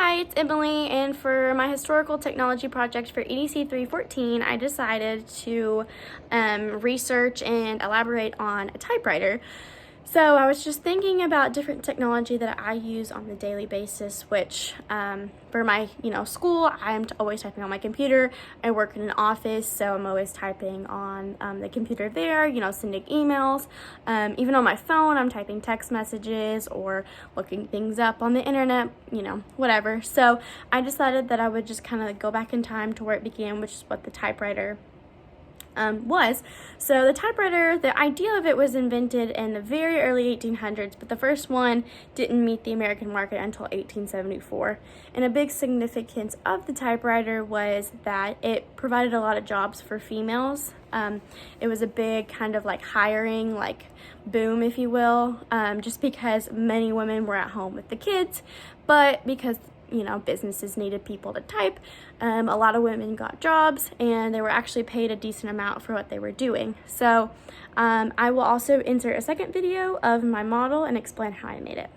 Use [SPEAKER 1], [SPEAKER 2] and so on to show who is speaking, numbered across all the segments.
[SPEAKER 1] Hi, it's Emily, and for my historical technology project for EDC 314, I decided to research and elaborate on a typewriter. So I was just thinking about different technology that I use on the daily basis, which for my school, I'm always typing on my computer. I work in an office, so I'm always typing on the computer there, sending emails. Even on my phone, I'm typing text messages or looking things up on the internet, whatever. So I decided that I would just kind of go back in time to where it began, which is what the typewriter was. So the typewriter, the idea of it was invented in the very early 1800s, but the first one didn't meet the American market until 1874. And a big significance of the typewriter was that it provided a lot of jobs for females. It was a big kind of like hiring boom, if you will, just because many women were at home with the kids, but because businesses needed people to type. A lot of women got jobs and they were actually paid a decent amount for what they were doing. So I will also insert a second video of my model and explain how I made it.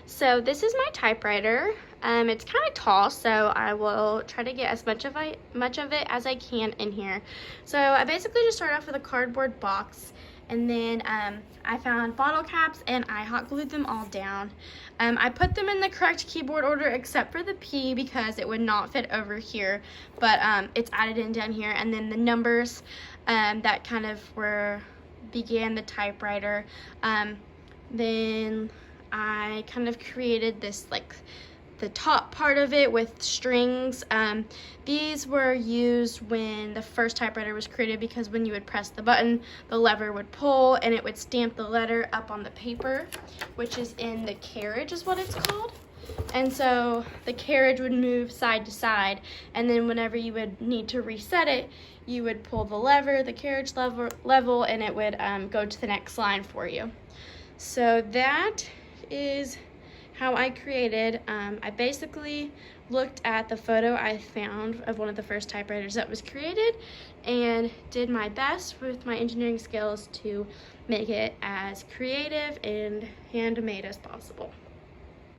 [SPEAKER 1] So this is my typewriter. It's kind of tall, so I will try to get as much of it as I can in here. So I basically just started off with a cardboard box, and then I found bottle caps and I hot glued them all down. I put them in the correct keyboard order except for the P because it would not fit over here, but it's added in down here. And then the numbers that kind of began the typewriter. Then I kind of created this the top part of it with strings. These were used when the first typewriter was created because when you would press the button, the lever would pull and it would stamp the letter up on the paper, which is in the carriage is what it's called. And so the carriage would move side to side, and then whenever you would need to reset it, you would pull the lever, the carriage level, and it would go to the next line for you. So that is how I created. I basically looked at the photo I found of one of the first typewriters that was created and did my best with my engineering skills to make it as creative and handmade as possible.